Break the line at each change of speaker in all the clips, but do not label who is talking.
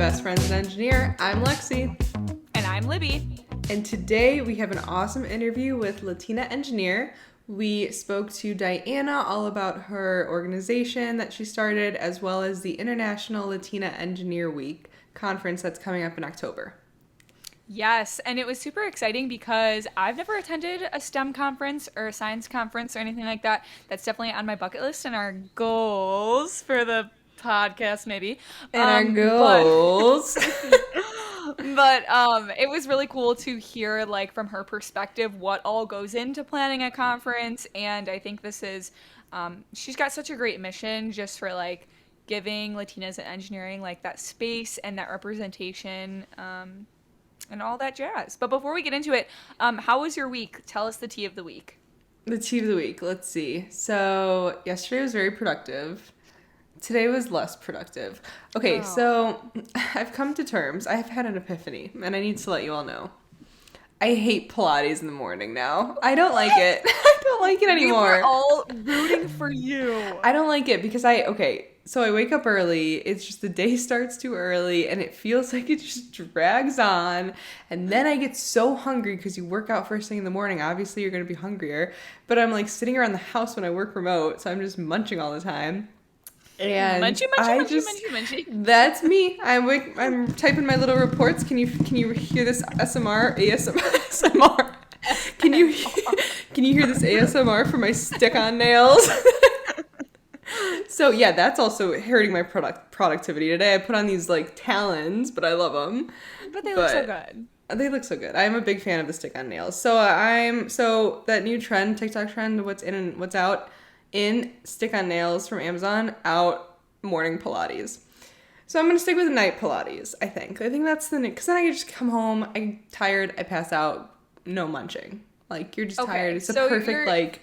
Best Friends and Engineer. I'm Lexi.
And I'm Libby.
And today we have an awesome interview with Latina Engineer. We spoke to Diana all about her organization that she started, as well as the International Latina Engineer Week conference that's coming up in October.
Yes, and it was super exciting because I've never attended a STEM conference or a science conference or anything like that. That's definitely on my bucket list and our goals for the podcast, maybe.
And our goals.
But it was really cool to hear, like, from her perspective, what all goes into planning a conference. And I think this is, she's got such a great mission just for, like, giving Latinas in engineering, like, that space and that representation, and all that jazz. But before we get into it, how was your week? Tell us the tea of the week.
The tea of the week. Let's see. So yesterday was very productive. Today was less productive. Okay, So I've come to terms. I've had an epiphany, and I need to let you all know. I hate Pilates in the morning now. I don't like it. I don't like it anymore.
We were all rooting for you.
I don't like it because so I wake up early. It's just the day starts too early, and it feels like it just drags on. And then I get so hungry because you work out first thing in the morning. Obviously, you're going to be hungrier. But I'm like sitting around the house when I work remote, so I'm just munching all the time. And
munchy.
That's me. I'm typing my little reports. Can you hear this ASMR? Can you hear this ASMR for my stick-on nails? So yeah, that's also hurting my productivity today. I put on these like talons, but I love them.
But they look so good.
They look so good. I'm a big fan of the stick-on nails. So that new trend, TikTok trend, what's in and what's out. In stick-on nails from Amazon, out morning Pilates. So I'm going to stick with night Pilates, I think. That's because then I can just come home, I'm tired, I pass out, no munching. Like, you're just tired. It's so a perfect, like...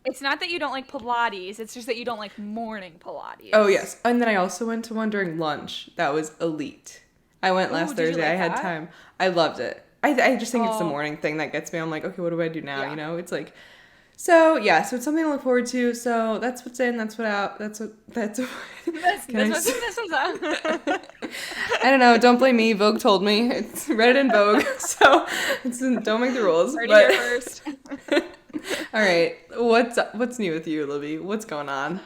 It's not that you don't like Pilates, it's just that you don't like morning Pilates.
Oh, yes. And then I also went to one during lunch. That was elite. I went last Thursday. I had time. I loved it. I just think it's the morning thing that gets me. I'm like, okay, what do I do now? Yeah. You know, it's like... So, yeah, so it's something to look forward to. So that's what's in, that's what's out. That's what's out. I don't know. Don't blame me. Vogue told me. It's Reddit and Vogue. So don't make the rules.
Heard it here first.
All right. What's new with you, Libby? What's going on?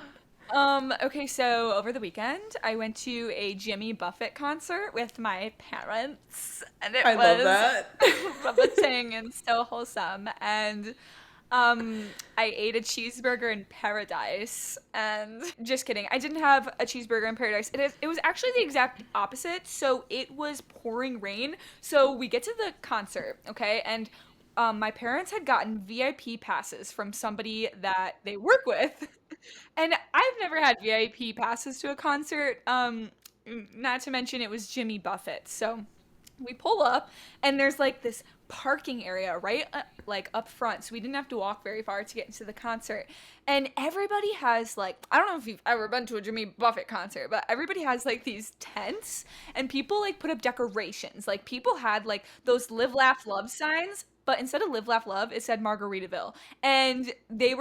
Okay, so over the weekend, I went to a Jimmy Buffett concert with my parents. And it was
love that.
riveting and so wholesome. And... I ate a cheeseburger in paradise, and just kidding. I didn't have a cheeseburger in paradise. It was actually the exact opposite. So it was pouring rain. So we get to the concert, okay, and my parents had gotten VIP passes from somebody that they work with, and I've never had VIP passes to a concert. Not to mention it was Jimmy Buffett. So we pull up, and there's like this parking area right like up front, so we didn't have to walk very far to get into the concert. And everybody has like, I don't know if you've ever been to a Jimmy Buffett concert, but everybody has like these tents, and people like put up decorations. Like, people had like those live laugh love signs, but instead of live laugh love, it said Margaritaville. And they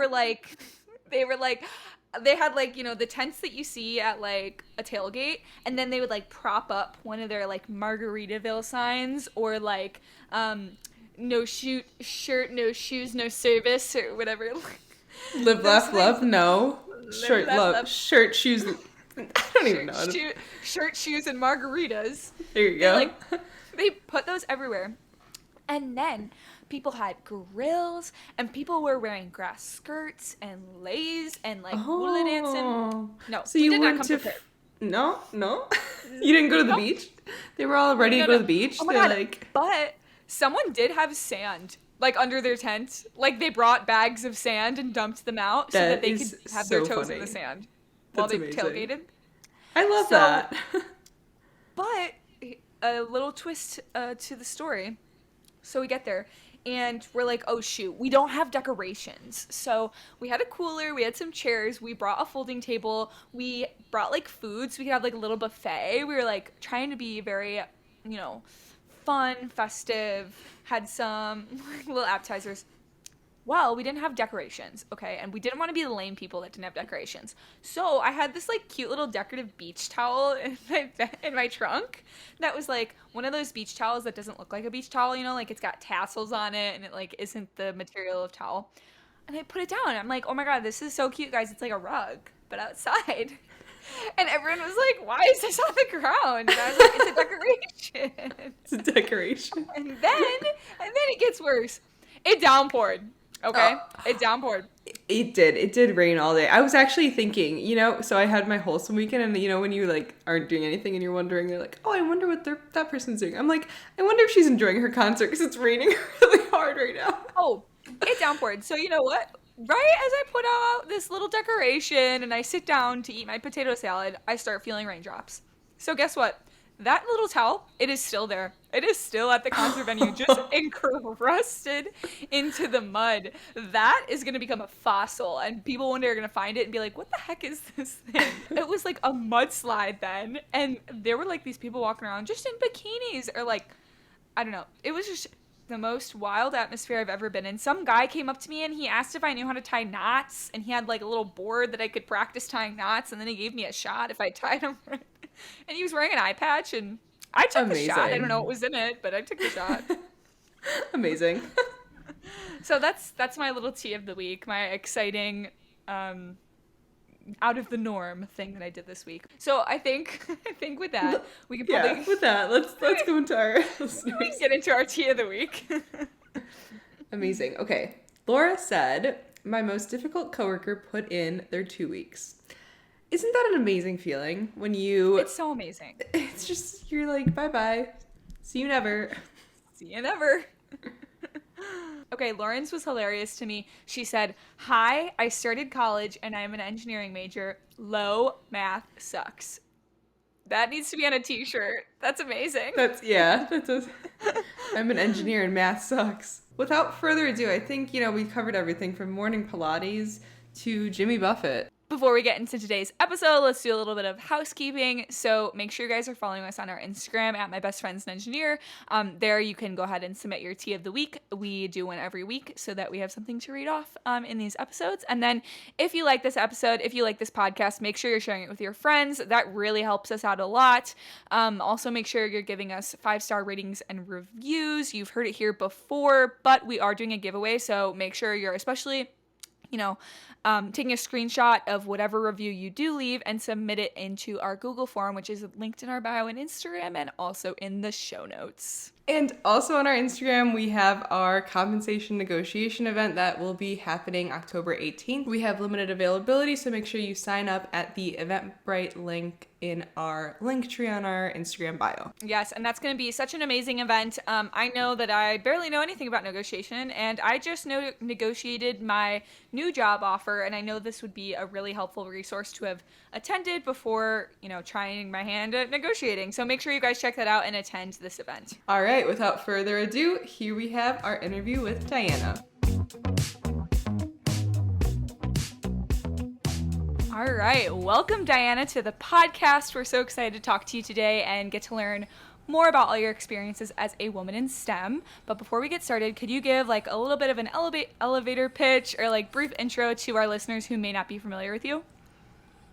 had, like, you know, the tents that you see at, like, a tailgate, and then they would, like, prop up one of their, like, Margaritaville signs, or, like, no shirt, no shoes, no service, or whatever.
Live, laugh, love, no. Shirt, love, shirt, shoes. I don't even know.
Shirt, shoes, and margaritas.
There you go.
They put those everywhere. And then people had grills, and people were wearing grass skirts and leis and like hula dancing. No,
so you went to no, you didn't go to the beach. They were all ready to go to the beach.
Oh my God. But someone did have sand like under their tent. Like, they brought bags of sand and dumped them out so that they could have their toes in the sand while they tailgated.
I love that.
But a little twist to the story. So we get there, and we're like, oh shoot, we don't have decorations. So we had a cooler, we had some chairs, we brought a folding table, we brought like food so we could have like a little buffet. We were like trying to be very, you know, fun, festive, had some little appetizers. Well, we didn't have decorations, okay? And we didn't want to be the lame people that didn't have decorations. So I had this like cute little decorative beach towel in my trunk that was like one of those beach towels that doesn't look like a beach towel, you know, like it's got tassels on it and it like isn't the material of towel. And I put it down. I'm like, oh my God, this is so cute, guys. It's like a rug, but outside. And everyone was like, why is this on the ground? And I was like, it's a decoration.
It's a decoration.
And then it gets worse. It downpoured. Okay?
Oh.
It downpoured.
It did. It did rain all day. I was actually thinking, so I had my wholesome weekend, and when you like aren't doing anything and you're wondering, you're like, oh, I wonder what that person's doing. I'm like, I wonder if she's enjoying her concert because it's raining really hard right now.
Oh, it downpoured. So you know what? Right as I put out this little decoration and I sit down to eat my potato salad, I start feeling raindrops. So guess what? That little towel, it is still there. It is still at the concert venue, just encrusted into the mud. That is going to become a fossil, and people one day are going to find it and be like, what the heck is this thing? It was like a mudslide then, and there were like these people walking around just in bikinis or like, I don't know. It was just the most wild atmosphere I've ever been in. Some guy came up to me and he asked if I knew how to tie knots, and he had like a little board that I could practice tying knots, and then he gave me a shot if I tied them right. And he was wearing an eye patch, and I took the shot. I don't know what was in it, but I took the shot.
Amazing.
So that's my little tea of the week, my exciting out of the norm thing that I did this week. So I think with that we can probably
with that let's go into our
we can get into our tea of the week.
Amazing. Okay, Laura said, my most difficult coworker put in their 2 weeks. Isn't that an amazing feeling when you...
It's so amazing.
It's just, you're like, bye-bye. See you never.
See you never. Okay, Lawrence was hilarious to me. She said, hi, I started college and I'm an engineering major. Low math sucks. That needs to be on a t-shirt. That's amazing.
I'm an engineer and math sucks. Without further ado, I think, we covered everything from morning Pilates to Jimmy Buffett.
Before we get into today's episode, let's do a little bit of housekeeping. So make sure you guys are following us on our Instagram at My Best Friends and Engineer. There you can go ahead and submit your tea of the week. We do one every week so that we have something to read off in these episodes. And then if you like this episode, if you like this podcast, make sure you're sharing it with your friends. That really helps us out a lot. Also, make sure you're giving us 5-star ratings and reviews. You've heard it here before, but we are doing a giveaway. So make sure you're especially... taking a screenshot of whatever review you do leave and submit it into our Google form, which is linked in our bio and Instagram and also in the show notes.
And also on our Instagram, we have our compensation negotiation event that will be happening October 18th. We have limited availability, so make sure you sign up at the Eventbrite link in our link tree on our Instagram bio.
Yes, and that's going to be such an amazing event. I know that I barely know anything about negotiation, and I just negotiated my new job offer, and I know this would be a really helpful resource to have attended before, trying my hand at negotiating. So make sure you guys check that out and attend this event.
All right, without further ado, here we have our interview with Diana.
All right, welcome Diana to the podcast. We're so excited to talk to you today and get to learn more about all your experiences as a woman in STEM. But before we get started, could you give like a little bit of an elevator pitch or like brief intro to our listeners who may not be familiar with you?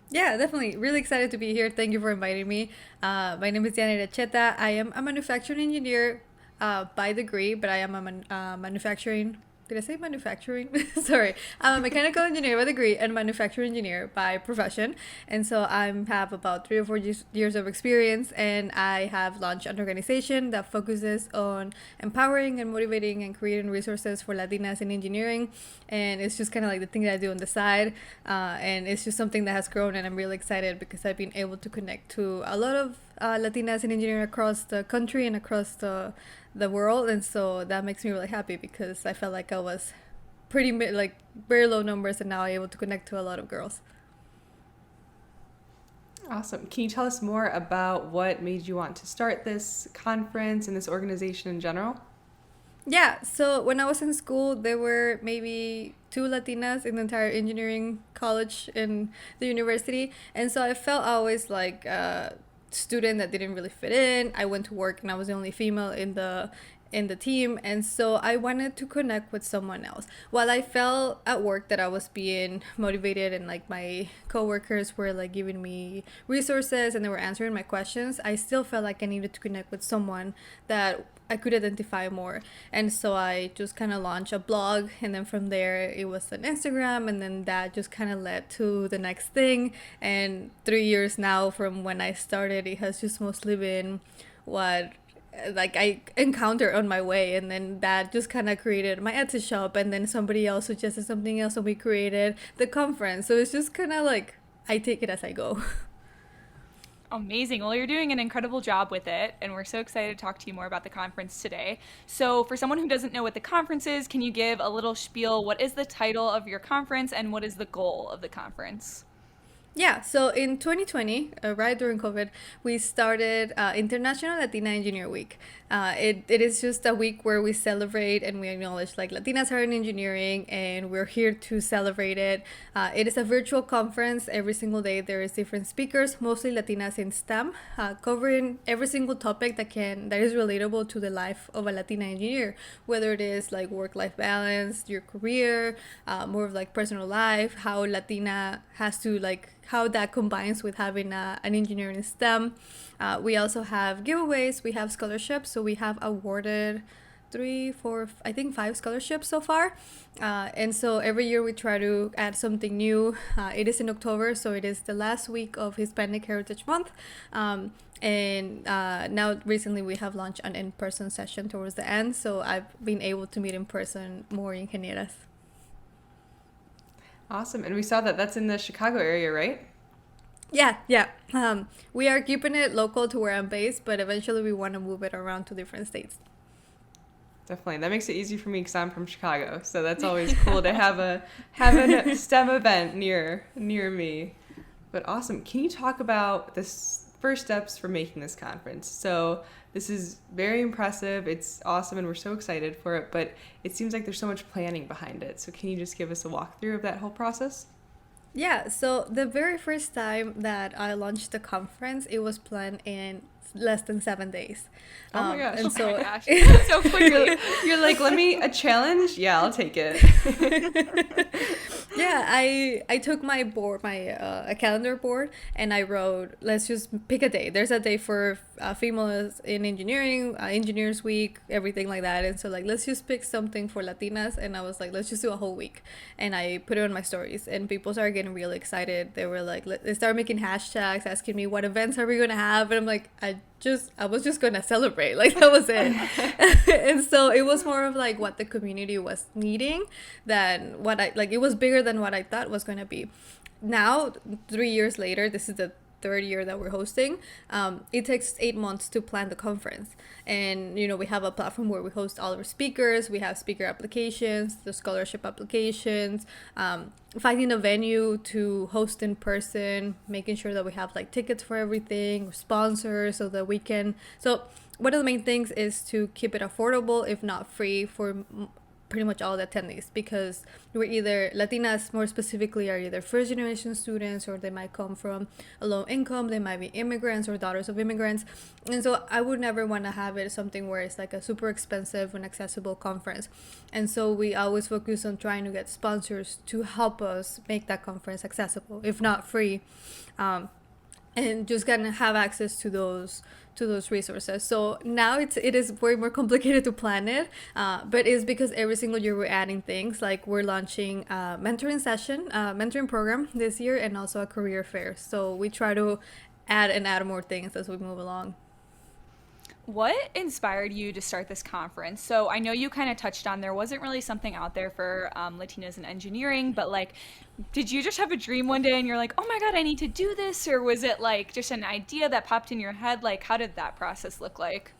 Yeah, definitely. Really excited to be here. Thank you for inviting me. My name is Dani. I am a manufacturing engineer by degree, but I am a manufacturing... Did I say manufacturing? Sorry. I'm a mechanical engineer by degree and manufacturing engineer by profession. And so I have about 3 or 4 years of experience, and I have launched an organization that focuses on empowering and motivating and creating resources for Latinas in engineering. And it's just kind of like the thing that I do on the side. And it's just something that has grown, and I'm really excited because I've been able to connect to a lot of Latinas in engineering across the country and across the world, and so that makes me really happy because I felt like I was pretty very low numbers, and now I'm able to connect to a lot of girls.
Awesome. Can you tell us more about what made you want to start this conference and this organization in general?
Yeah, so when I was in school, there were maybe 2 Latinas in the entire engineering college in the university, and so I felt always like student that didn't really fit in. I went to work and I was the only female in the in the team. And so I wanted to connect with someone else. While I felt at work that I was being motivated and like my coworkers were like giving me resources and they were answering my questions, I still felt like I needed to connect with someone that I could identify more. And so I just kind of launched a blog, and then from there it was an Instagram, and then that just kind of led to the next thing. And 3 years now from when I started, it has just mostly been what like I encounter on my way, and then that just kind of created my Etsy shop, and then somebody else suggested something else and we created the conference. So it's just kind of like I take it as I go.
Amazing. Well, you're doing an incredible job with it, and we're so excited to talk to you more about the conference today. So, for someone who doesn't know what the conference is, can you give a little spiel? What is the title of your conference, and what is the goal of the conference?
Yeah, so in 2020, right during COVID, we started International Latina Engineer Week. It is just a week where we celebrate and we acknowledge like Latinas are in engineering, and we're here to celebrate it. It is a virtual conference. Every single day there is different speakers, mostly Latinas in STEM, covering every single topic that is relatable to the life of a Latina engineer, whether it is like work-life balance, your career, more of like personal life, how Latina has to like how that combines with having an engineer in STEM. We also have giveaways, we have scholarships, so we have awarded 5 scholarships so far. And so every year we try to add something new. It is in October, so it is the last week of Hispanic Heritage Month. And now recently we have launched an in-person session towards the end, so I've been able to meet in person more ingenieras.
Awesome. And we saw that that's in the Chicago area, right?
Yeah. We are keeping it local to where I'm based, but eventually we want to move it around to different states.
Definitely. That makes it easy for me because I'm from Chicago. So that's always cool to have a STEM event near me. But awesome. Can you talk about the first steps for making this conference? So this is very impressive. It's awesome, and we're so excited for it. But it seems like there's so much planning behind it. So can you just give us a walkthrough of that whole process?
Yeah, so the very first time that I launched the conference, it was planned in less than 7 days.
Oh my gosh.
And so
Oh my gosh. So quickly.
You're like, a challenge? Yeah, I'll take it.
Yeah, I took my board, a calendar board, and I wrote, let's just pick a day. There's a day for females in engineering, Engineers Week, everything like that. And so like, let's just pick something for Latinas. And I was like, let's just do a whole week. And I put it on my stories, and people started getting really excited. They were like, they started making hashtags, asking me what events are we going to have. And I'm like, I was just gonna celebrate, like that was it. And so it was more of like what the community was needing than what it was bigger than what I thought was going to be. Now 3 years later, this is the third year that we're hosting. It takes 8 months to plan the conference, and we have a platform where we host all of our speakers. We have speaker applications, the scholarship applications, finding a venue to host in person, making sure that we have like tickets for everything, sponsors, so that we can. So one of the main things is to keep it affordable, if not free, for pretty much all the attendees, because we're either Latinas, more specifically, are either first generation students, or they might come from a low income, they might be immigrants or daughters of immigrants. And so I would never want to have it something where it's like a super expensive and accessible conference. And so we always focus on trying to get sponsors to help us make that conference accessible, if not free, and just gonna have access to those resources. So now it is way more complicated to plan it, but it's because every single year we're adding things. Like we're launching a mentoring program this year, and also a career fair. So we try to add more things as we move along.
What inspired you to start this conference? So I know you kind of touched on there wasn't really something out there for Latinas in engineering, but like, did you just have a dream one day and you're like, oh my God, I need to do this? Or was it like just an idea that popped in your head? Like, how did that process look like?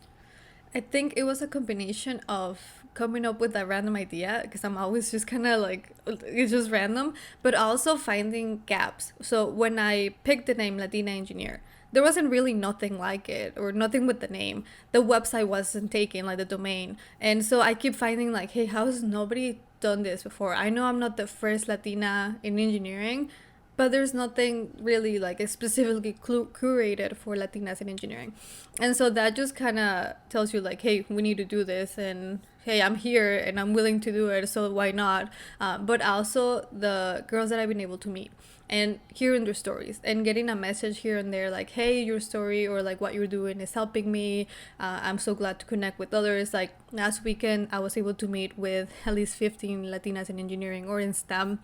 I think it was a combination of coming up with a random idea, because I'm always just kind of like, it's just random, but also finding gaps. So when I picked the name Latina Engineer, there wasn't really nothing like it, or nothing with the name. The website wasn't taken, like the domain. And so I keep finding like, hey, how has nobody done this before? I know I'm not the first Latina in engineering, but there's nothing really like specifically curated for Latinas in engineering. And so that just kind of tells you like, hey, we need to do this, and hey, I'm here and I'm willing to do it, so why not? But also the girls that I've been able to meet and hearing their stories and getting a message here and there like, hey, your story or like what you're doing is helping me. I'm so glad to connect with others. Like last weekend I was able to meet with at least 15 Latinas in engineering or in STEM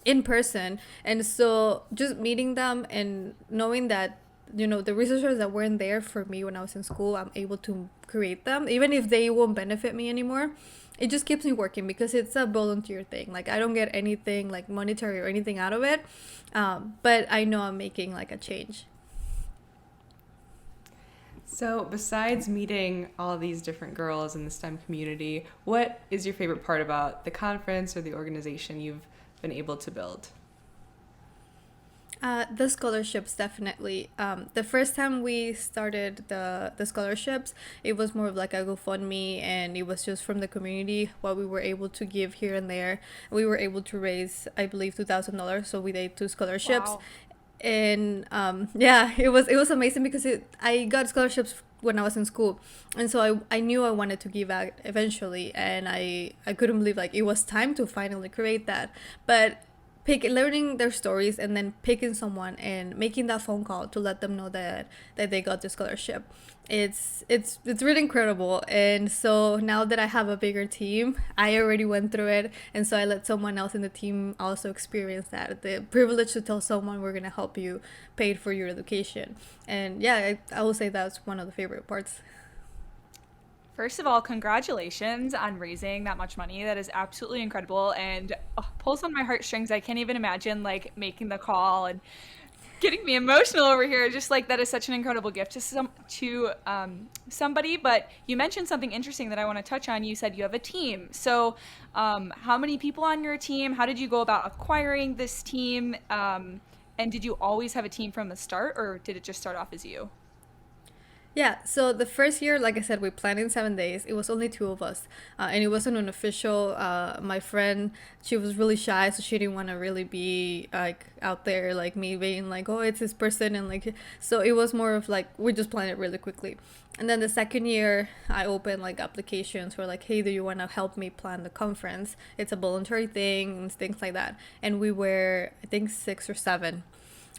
in person, and so just meeting them and knowing that, you know, the resources that weren't there for me when I was in school, I'm able to create them even if they won't benefit me anymore. It just keeps me working because it's a volunteer thing. Like I don't get anything like monetary or anything out of it, but I know I'm making like a change.
So, besides meeting all these different girls in the STEM community, what is your favorite part about the conference or the organization you've been able to build?
The scholarships, definitely. The first time we started the scholarships, it was more of like a GoFundMe, and it was just from the community what we were able to give here and there. We were able to raise, I believe, $2,000, so we did two scholarships.
Wow.
And yeah, it was amazing because I got scholarships when I was in school, and so I knew I wanted to give out eventually, and I couldn't believe like it was time to finally create that. But learning their stories and then picking someone and making that phone call to let them know that they got the scholarship, it's really incredible. And so now that I have a bigger team, I already went through it, and so I let someone else in the team also experience that, the privilege to tell someone we're going to help you pay for your education. And yeah, I will say that's one of the favorite parts.
First of all, congratulations on raising that much money. That is absolutely incredible and pulls on my heartstrings. I can't even imagine like making the call and getting me emotional over here. Just like that is such an incredible gift to somebody. But you mentioned something interesting that I want to touch on. You said you have a team. So, how many people on your team? How did you go about acquiring this team? And did you always have a team from the start, or did it just start off as you?
Yeah, so the first year, like I said, we planned in 7 days. It was only two of us, and it wasn't an official. My friend, she was really shy, so she didn't want to really be like out there, like me being like, "Oh, it's this person," and like, so it was more of like we just planned it really quickly. And then the second year, I opened like applications for like, "Hey, do you want to help me plan the conference? It's a voluntary thing, and things like that." And we were, I think, six or seven.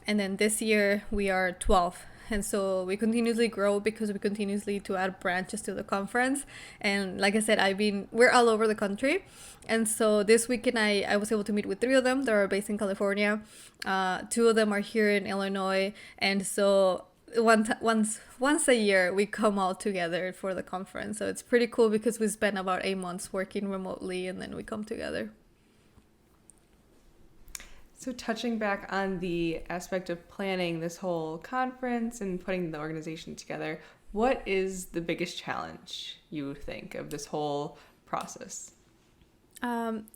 And then this year we are 12, and so we continuously grow because we continuously to add branches to the conference. And like I said, we're all over the country, and so this weekend I was able to meet with three of them that are based in California. Two of them are here in Illinois, and so once a year we come all together for the conference. So it's pretty cool because we spend about 8 months working remotely, and then we come together.
So, touching back on the aspect of planning this whole conference and putting the organization together, what is the biggest challenge you think of this whole process?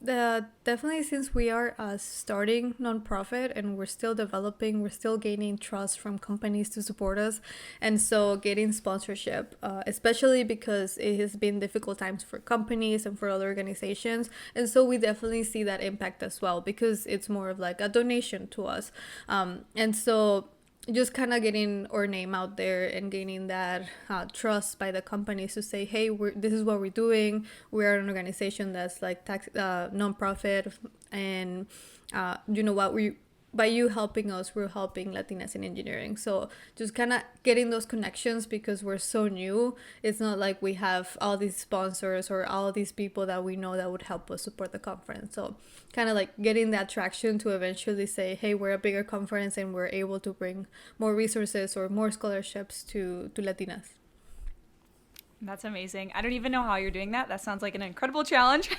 The definitely, since we are a starting nonprofit and we're still developing, we're still gaining trust from companies to support us, and so getting sponsorship, especially because it has been difficult times for companies and for other organizations, and so we definitely see that impact as well because it's more of like a donation to us, and so just kind of getting our name out there and gaining that trust by the companies to say, hey, this is what we're doing. We're an organization that's like non-profit, and you know what, we by you helping us, we're helping Latinas in engineering. So just kind of getting those connections because we're so new. It's not like we have all these sponsors or all these people that we know that would help us support the conference. So kind of like getting that traction to eventually say, hey, we're a bigger conference and we're able to bring more resources or more scholarships to Latinas.
That's amazing. I don't even know how you're doing that. That sounds like an incredible challenge.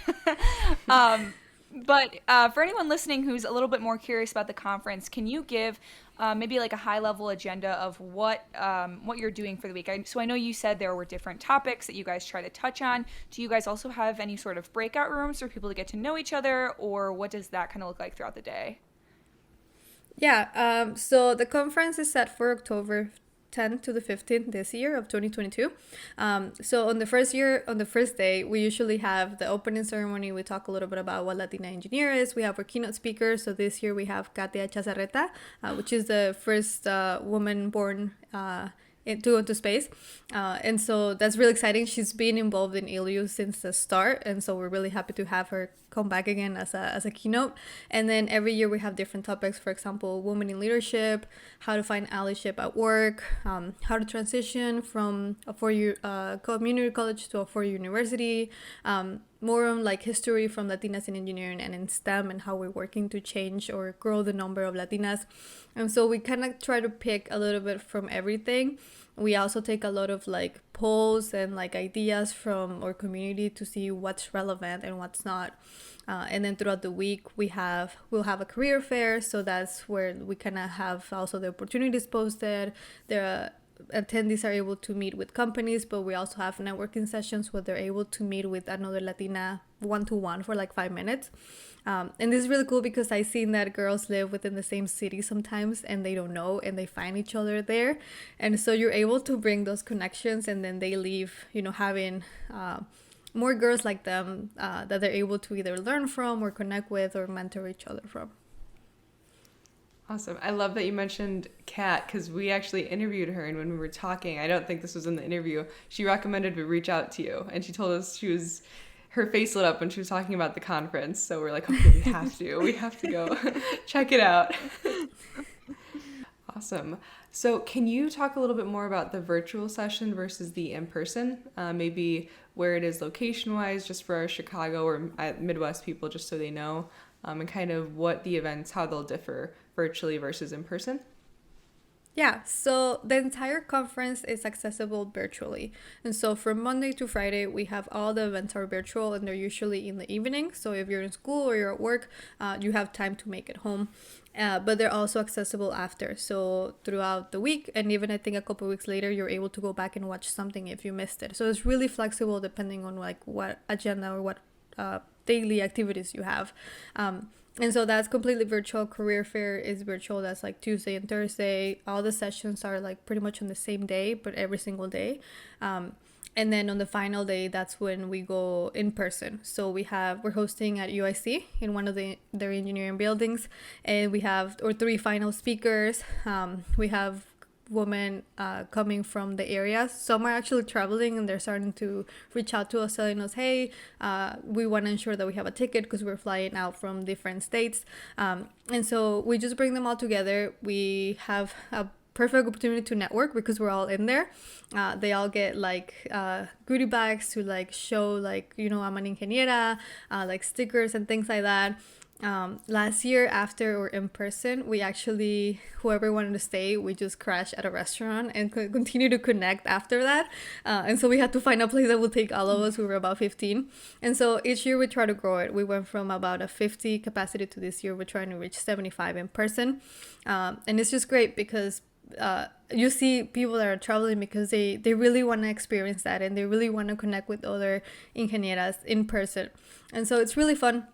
um, but for anyone listening who's a little bit more curious about the conference, can you give maybe like a high level agenda of what you're doing for the week? So I know you said there were different topics that you guys try to touch on. Do you guys also have any sort of breakout rooms for people to get to know each other, or what does that kind of look like throughout the day?
Yeah, so the conference is set for October 10th to the 15th this year of 2022. So on the first day, we usually have the opening ceremony. We talk a little bit about what Latina Engineer is. We have our keynote speaker. So this year we have Katia Chazarreta, which is the first woman born to go to space. And so that's really exciting. She's been involved in ILU since the start. And so we're really happy to have her come back again as a keynote. And then every year we have different topics. For example, women in leadership, how to find allyship at work, how to transition from a four-year community college to a four-year university, more on like history from Latinas in engineering and in STEM and how we're working to change or grow the number of Latinas. And so we kind of try to pick a little bit from everything. We also take a lot of like polls and like ideas from our community to see what's relevant and what's not. And then throughout the week we'll have a career fair. So that's where we kind of have also the opportunities posted. The attendees are able to meet with companies, but we also have networking sessions where they're able to meet with another Latina one-to-one for like 5 minutes. And this is really cool because I've seen that girls live within the same city sometimes and they don't know and they find each other there. And so you're able to bring those connections and then they leave, having more girls like them that they're able to either learn from or connect with or mentor each other from.
Awesome. I love that you mentioned Kat because we actually interviewed her, and when we were talking, I don't think this was in the interview, she recommended we reach out to you, and she told us her face lit up when she was talking about the conference. So we're like, okay, we have to go check it out. Awesome. So can you talk a little bit more about the virtual session versus the in-person? Maybe where it is location-wise, just for our Chicago or Midwest people, just so they know, and kind of what the events, how they'll differ virtually versus in person?
Yeah, so the entire conference is accessible virtually. And so from Monday to Friday, we have all the events are virtual and they're usually in the evening. So if you're in school or you're at work, you have time to make it home. But they're also accessible after. So throughout the week, and even I think a couple of weeks later, you're able to go back and watch something if you missed it. So it's really flexible depending on like what agenda or what daily activities you have. And so that's completely virtual. Career fair is virtual. That's like Tuesday and Thursday. All the sessions are like pretty much on the same day, but every single day. And then on the final day, that's when we go in person. So we're hosting at UIC in one of their engineering buildings, and we have our 3 final speakers. We have women coming from the area. Some are actually traveling and they're starting to reach out to us telling us, hey, we want to ensure that we have a ticket because we're flying out from different states. And so we just bring them all together. We have a perfect opportunity to network because we're all in there. They all get like goodie bags to like show like, I'm an ingeniera, like stickers and things like that. Last year after or in person, we actually, whoever wanted to stay, we just crashed at a restaurant and could continue to connect after that. And so we had to find a place that would take all of us. We were about 15. And so each year we try to grow it. We went from about a 50 capacity to this year we're trying to reach 75 in person. And it's just great because you see people that are traveling because they really want to experience that and they really want to connect with other ingenieras in person. And so it's really fun.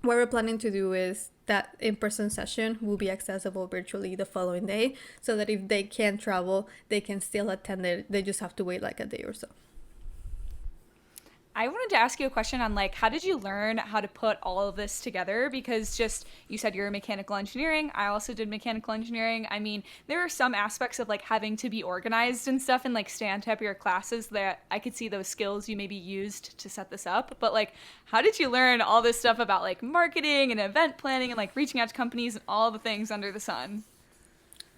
What we're planning to do is that in-person session will be accessible virtually the following day so that if they can't travel, they can still attend it. They just have to wait like a day or so.
I wanted to ask you a question on like, how did you learn how to put all of this together? Because you said you're mechanical engineering. I also did mechanical engineering. I mean, there are some aspects of like having to be organized and stuff and like stay on top of your classes that I could see those skills you maybe used to set this up. But like, how did you learn all this stuff about like marketing and event planning and like reaching out to companies and all the things under the sun?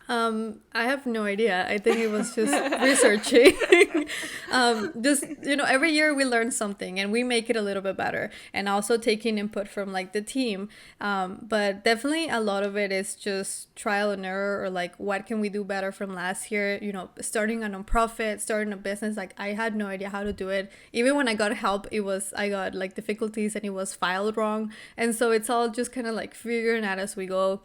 I have no idea. I think it was just researching. Every year we learn something and we make it a little bit better, and also taking input from like the team. But definitely a lot of it is just trial and error, or like what can we do better from last year? Starting a nonprofit, starting a business. Like I had no idea how to do it. Even when I got help, I got like difficulties and it was filed wrong. And so it's all just kind of like figuring out as we go.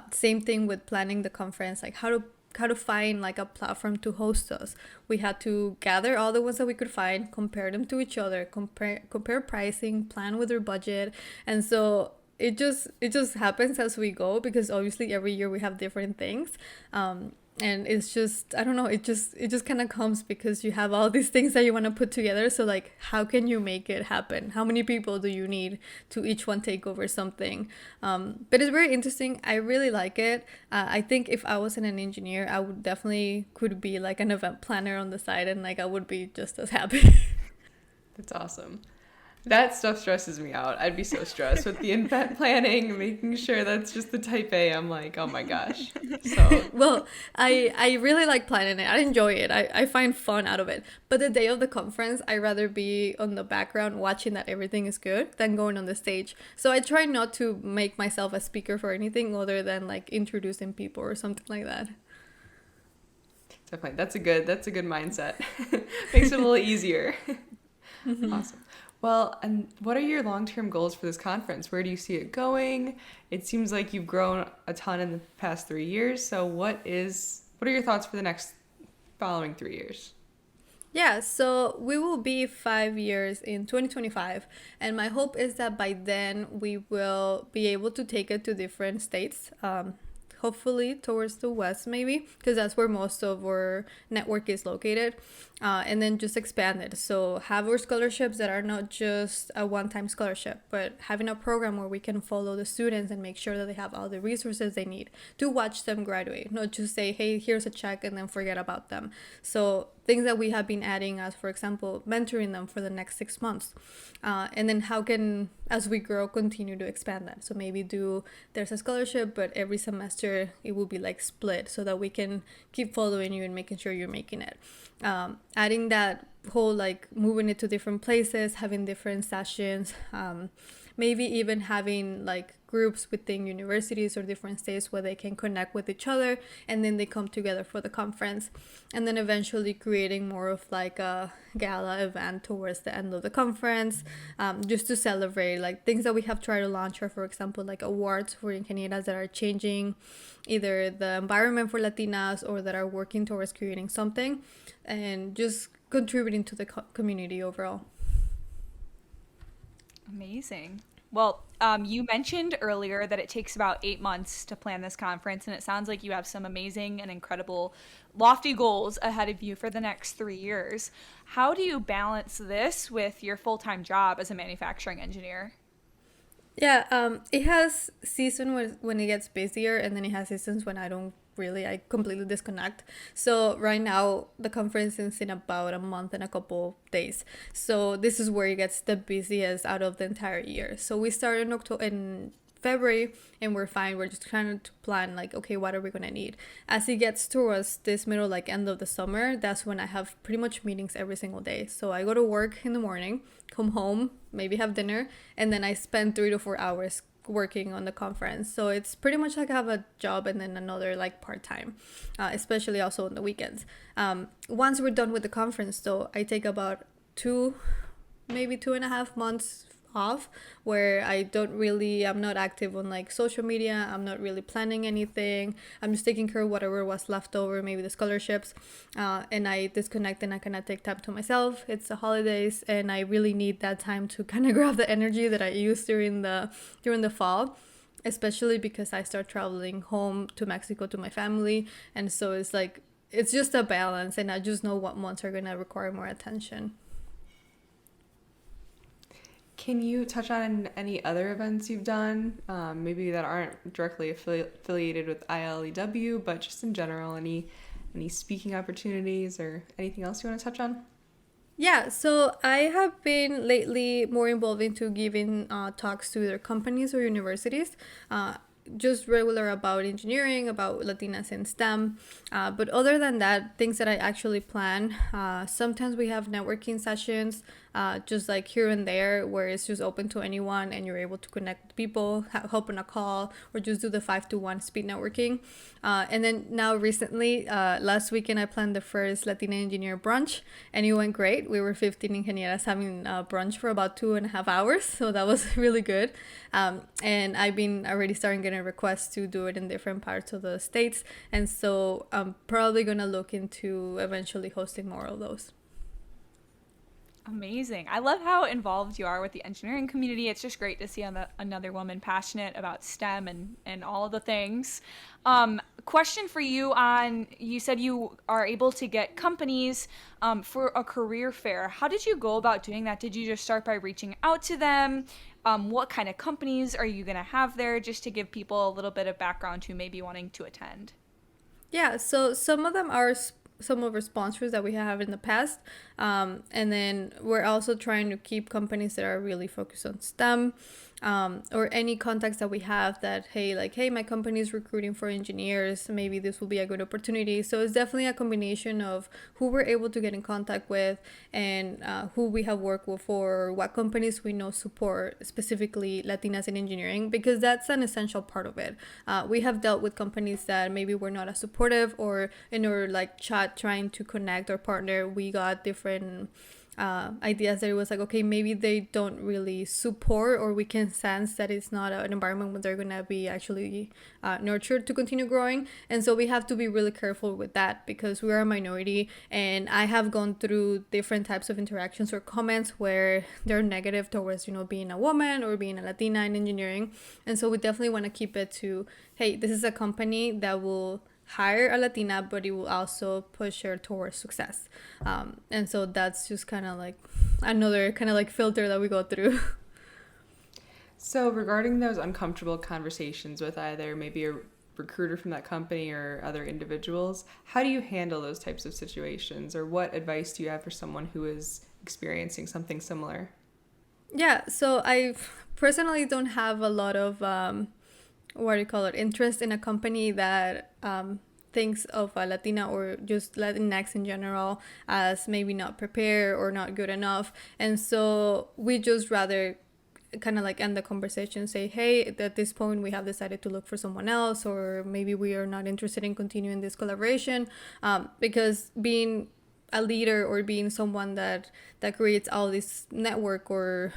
Same thing with planning the conference, like how to find like a platform to host us. We had to gather all the ones that we could find, compare them to each other, compare pricing, plan with their budget. And so it just happens as we go, because obviously every year we have different things. And it's just, I don't know, it just kind of comes because you have all these things that you want to put together. So like, how can you make it happen? How many people do you need to each one take over something? But it's very interesting. I really like it. I think if I wasn't an engineer, I would definitely could be like an event planner on the side, and like I would be just as happy.
That's awesome. That stuff stresses me out. I'd be so stressed with the event planning, making sure that's just the type A. I'm like, oh my gosh. So,
Well, I really like planning it. I enjoy it. I find fun out of it. But the day of the conference, I rather be on the background watching that everything is good than going on the stage. So I try not to make myself a speaker for anything other than like introducing people or something like that.
definitely, that's a good mindset. Makes it a little easier. Awesome. Well, and what are your long-term goals for this conference? Where do you see it going? It seems like you've grown a ton in the past 3 years. So what are your thoughts for the next following 3 years?
Yeah, so we will be 5 years in 2025, and my hope is that by then we will be able to take it to different states. Hopefully towards the west, maybe, because that's where most of our network is located, and then just expand it. So have our scholarships that are not just a one-time scholarship, but having a program where we can follow the students and make sure that they have all the resources they need to watch them graduate, not just say, hey, here's a check and then forget about them. So things that we have been adding as, for example, mentoring them for the next 6 months, and then how can, as we grow, continue to expand that. So maybe there's a scholarship, but every semester it will be like split so that we can keep following you and making sure you're making it. Adding that whole like moving it to different places, having different sessions, maybe even having like groups within universities or different states where they can connect with each other, and then they come together for the conference, and then eventually creating more of like a gala event towards the end of the conference, just to celebrate like things that we have tried to launch, or for example like awards for ingenieras that are changing either the environment for Latinas or that are working towards creating something and just contributing to the community overall.
Amazing. Well, you mentioned earlier that it takes about 8 months to plan this conference, and it sounds like you have some amazing and incredible, lofty goals ahead of you for the next 3 years. How do you balance this with your full-time job as a manufacturing engineer?
Yeah, it has season when it gets busier, and then it has seasons when I completely disconnect. So right now the conference is in about a month and a couple days. So this is where it gets the busiest out of the entire year. So we start in October, in February, and we're fine. We're just trying to plan like, okay, what are we gonna need? As it gets towards this middle, like end of the summer, that's when I have pretty much meetings every single day. So I go to work in the morning, come home, maybe have dinner, and then I spend 3 to 4 hours working on the conference. So it's pretty much like I have a job and then another like part-time, especially also on the weekends. Once we're done with the conference though, I take about maybe 2.5 months off, where I'm not active on like social media. I'm not really planning anything. I'm just taking care of whatever was left over, maybe the scholarships, and I disconnect and I kind of take time to myself. It's the holidays, and I really need that time to kind of grab the energy that I used during the fall, especially because I start traveling home to Mexico to my family, and so it's like it's just a balance, and I just know what months are gonna require more attention.
Can you touch on any other events you've done, maybe that aren't directly affiliated with ILEW, but just in general, any speaking opportunities or anything else you want to touch on?
Yeah, so I have been lately more involved into giving talks to either companies or universities, just regular about engineering, about Latinas in STEM. But other than that, things that I actually plan, sometimes we have networking sessions, just like here and there, where it's just open to anyone and you're able to connect with people, hop on a call, or just do the 5-to-1 speed networking. And then now recently, last weekend, I planned the first Latina Engineer brunch, and it went great. We were 15 ingenieras having brunch for about 2.5 hours, so that was really good. And I've been already starting getting requests to do it in different parts of the states, and so I'm probably gonna look into eventually hosting more of those.
Amazing. I love how involved you are with the engineering community. It's just great to see another woman passionate about STEM and all of the things. Question for you on, you said you are able to get companies for a career fair. How did you go about doing that? Did you just start by reaching out to them? What kind of companies are you going to have there, just to give people a little bit of background to maybe wanting to attend?
Yeah, so some of them are some of our sponsors that we have in the past. And then we're also trying to keep companies that are really focused on STEM, or any contacts that we have that, hey, like, hey, my company is recruiting for engineers. Maybe this will be a good opportunity. So it's definitely a combination of who we're able to get in contact with, and who we have worked with, for what companies we know support specifically Latinas in engineering, because that's an essential part of it. We have dealt with companies that maybe were not as supportive, or in our like chat trying to connect or partner, we got different ideas that it was like, okay, maybe they don't really support, or we can sense that it's not an environment where they're going to be actually nurtured to continue growing. And so we have to be really careful with that, because we are a minority, and I have gone through different types of interactions or comments where they're negative towards, being a woman or being a Latina in engineering. And so we definitely want to keep it to, hey, this is a company that will hire a Latina, but it will also push her towards success. And so that's just kind of like another kind of like filter that we go through.
So, regarding those uncomfortable conversations with either maybe a recruiter from that company or other individuals, how do you handle those types of situations, or what advice do you have for someone who is experiencing something similar?
Yeah, so I personally don't have a lot of what do you call it, interest in a company that thinks of a Latina or just Latinx in general as maybe not prepared or not good enough. And so we just rather kind of like end the conversation, say, hey, at this point we have decided to look for someone else, or maybe we are not interested in continuing this collaboration, because being a leader or being someone that creates all this network, or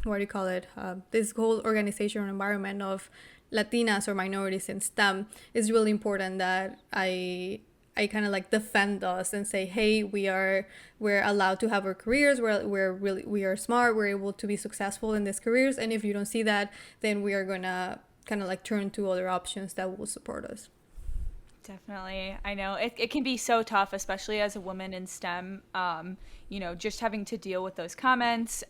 what do you call it, this whole organization or environment of Latinas or minorities in STEM, is really important that I kind of like defend us and say, hey, we're allowed to have our careers, we are smart, we're able to be successful in these careers, and if you don't see that, then we are gonna kind of like turn to other options that will support us.
Definitely. I know it can be so tough, especially as a woman in STEM, just having to deal with those comments,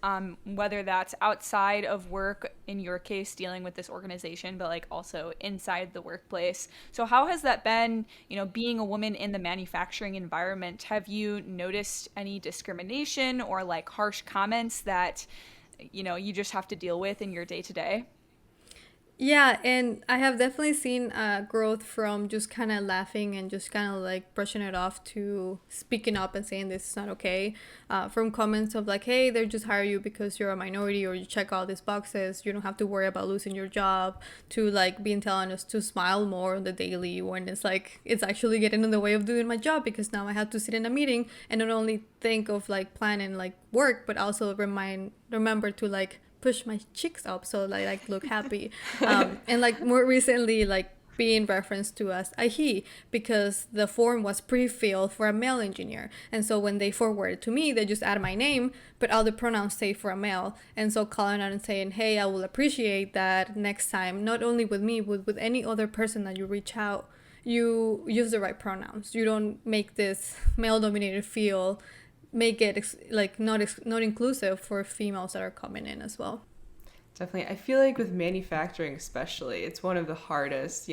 whether that's outside of work, in your case, dealing with this organization, but like also inside the workplace. So, how has that been, being a woman in the manufacturing environment? Have you noticed any discrimination or like harsh comments that, you just have to deal with in your day to day?
Yeah, and I have definitely seen growth from just kind of laughing and just kind of like brushing it off to speaking up and saying this is not okay. From comments of like, hey, they just hire you because you're a minority or you check all these boxes. You don't have to worry about losing your job. To like being telling us to smile more on the daily, when it's like it's actually getting in the way of doing my job, because now I have to sit in a meeting and not only think of like planning like work, but also remember to like push my cheeks up so like look happy. And like more recently, like being referenced to as a he, because the form was pre-filled for a male engineer, and so when they forward it to me, they just add my name, but all the pronouns stay for a male. And so calling out and saying, hey, I will appreciate that next time, not only with me but with any other person that you reach out, you use the right pronouns. You don't make this male dominated field, make it like not inclusive for females that are coming in as well.
Definitely. I feel like with manufacturing especially, it's one of the hardest,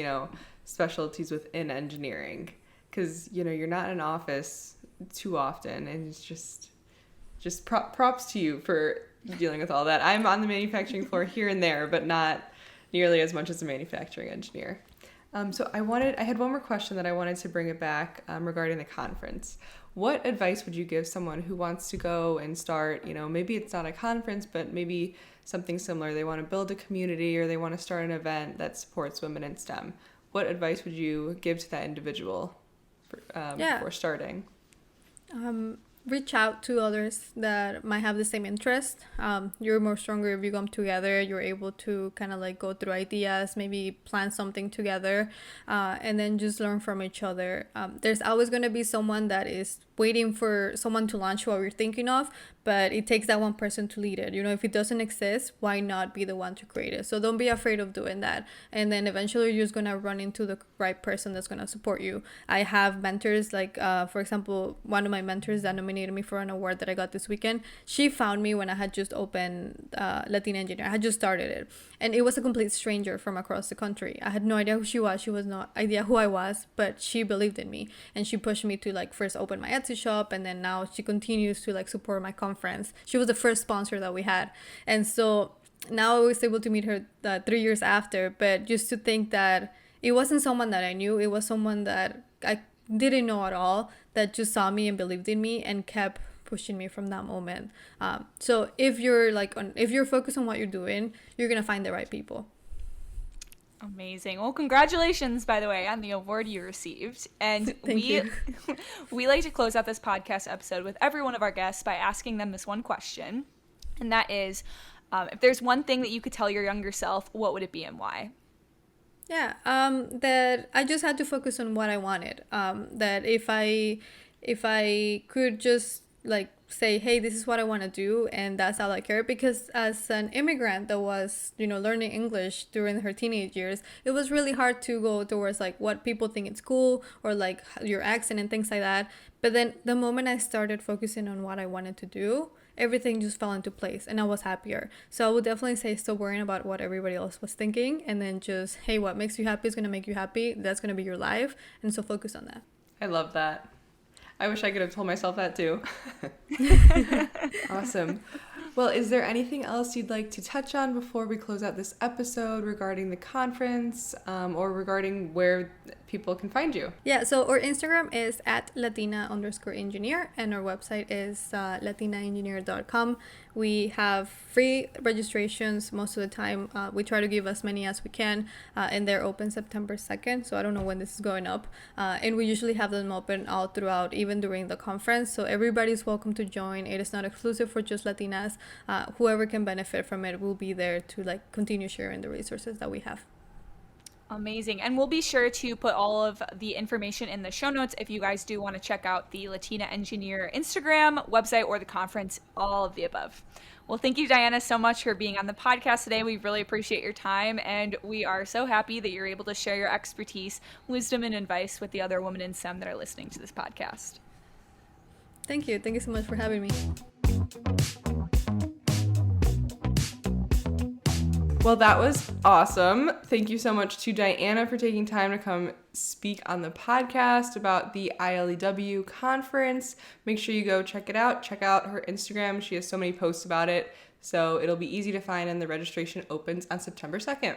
specialties within engineering, because, you're not in an office too often, and it's just props to you for dealing with all that. I'm on the manufacturing floor here and there, but not nearly as much as a manufacturing engineer. So I had one more question that I wanted to bring it back, regarding the conference. What advice would you give someone who wants to go and start, maybe it's not a conference, but maybe something similar. They want to build a community, or they want to start an event that supports women in STEM. What advice would you give to that individual before starting?
Reach out to others that might have the same interest. You're more stronger if you come together. You're able to kind of like go through ideas, maybe plan something together, and then just learn from each other. There's always going to be someone that is waiting for someone to launch what you're thinking of, but it takes that one person to lead it. If it doesn't exist, why not be the one to create it? So don't be afraid of doing that. And then eventually you're just going to run into the right person that's going to support you. I have mentors, like, for example, one of my mentors that nominated me for an award that I got this weekend, she found me when I had just opened Latina Engineer. I had just started it. And it was a complete stranger from across the country. I had no idea who she was. She was no idea who I was, but she believed in me. And she pushed me to like first open my Etsy shop, and then now she continues to like support my conference. She was the first sponsor that we had. And so now I was able to meet her 3 years after, but just to think that it wasn't someone that I knew, it was someone that I didn't know at all, that just saw me and believed in me and kept pushing me from that moment. So if you're focused on what you're doing, you're gonna find the right people.
Amazing. Well, congratulations, by the way, on the award you received. And
you.
we like to close out this podcast episode with every one of our guests by asking them this one question. And that is, if there's one thing that you could tell your younger self, what would it be and why?
Yeah, that I just had to focus on what I wanted. That if I could just like say, hey, this is what I want to do, and that's all I care. Because as an immigrant that was, learning English during her teenage years, it was really hard to go towards like what people think it's cool, or like your accent and things like that. But then the moment I started focusing on what I wanted to do, everything just fell into place and I was happier. So I would definitely say stop worrying about what everybody else was thinking, and then just, hey, what makes you happy is going to make you happy. That's going to be your life. And so focus on that.
I love that. I wish I could have told myself that too. Awesome. Well, is there anything else you'd like to touch on before we close out this episode regarding the conference, or regarding where people can find you?
Yeah, so our Instagram is at Latina_engineer, and our website is latinaengineer.com. We have free registrations most of the time. We try to give as many as we can, and they're open September 2nd, so I don't know when this is going up. And we usually have them open all throughout, even during the conference, so everybody's welcome to join. It is not exclusive for just Latinas. Whoever can benefit from it will be there to like continue sharing the resources that we have.
Amazing. And we'll be sure to put all of the information in the show notes if you guys do want to check out the Latina Engineer Instagram, website, or the conference, all of the above. Well, thank you, Diana, so much for being on the podcast today. We really appreciate your time, and we are so happy that you're able to share your expertise, wisdom, and advice with the other women in STEM that are listening to this podcast.
Thank you. Thank you so much for having me.
Well, that was awesome. Thank you so much to Diana for taking time to come speak on the podcast about the ILEW conference. Make sure you go check it out. Check out her Instagram. She has so many posts about it, so it'll be easy to find, and the registration opens on September 2nd.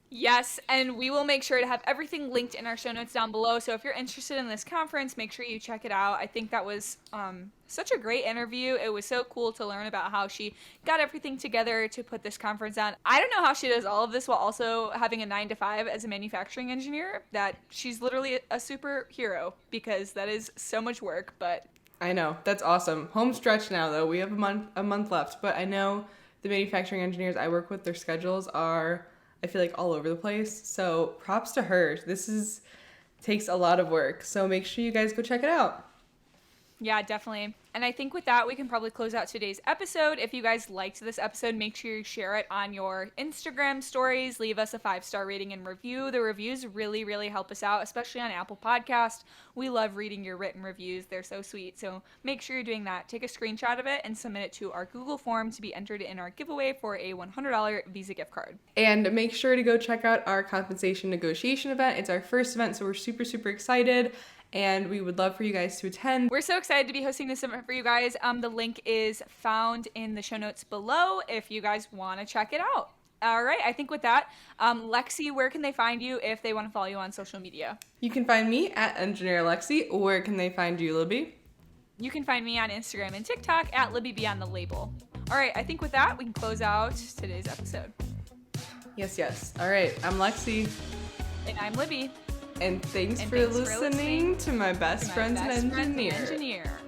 Yes, and we will make sure to have everything linked in our show notes down below. So if you're interested in this conference, make sure you check it out. I think that was such a great interview. It was so cool to learn about how she got everything together to put this conference on. I don't know how she does all of this while also having a 9-to-5 as a manufacturing engineer. That she's literally a superhero, because that is so much work. But
I know, that's awesome. Home stretch now, though. We have a month left, but I know the manufacturing engineers I work with, their schedules are, I feel like, all over the place. So props to her. This takes a lot of work. So make sure you guys go check it out.
Yeah, definitely. And I think with that, we can probably close out today's episode. If you guys liked this episode, make sure you share it on your Instagram stories. Leave us a 5-star rating and review. The reviews really, really help us out, especially on Apple Podcast. We love reading your written reviews. They're so sweet. So make sure you're doing that. Take a screenshot of it and submit it to our Google form to be entered in our giveaway for a $100 Visa gift card.
And make sure to go check out our compensation negotiation event. It's our first event, so we're super, super excited. And we would love for you guys to attend.
We're so excited to be hosting this event for you guys. The link is found in the show notes below if you guys want to check it out. All right, I think with that, Lexi, where can they find you if they want to follow you on social media?
You can find me at Engineer Lexi. Where can they find you, Libby?
You can find me on Instagram and TikTok at Libby Beyond the Label. All right, I think with that, we can close out today's episode.
Yes. All right, I'm Lexi.
And I'm Libby.
And thanks for listening to my best friend's an engineer.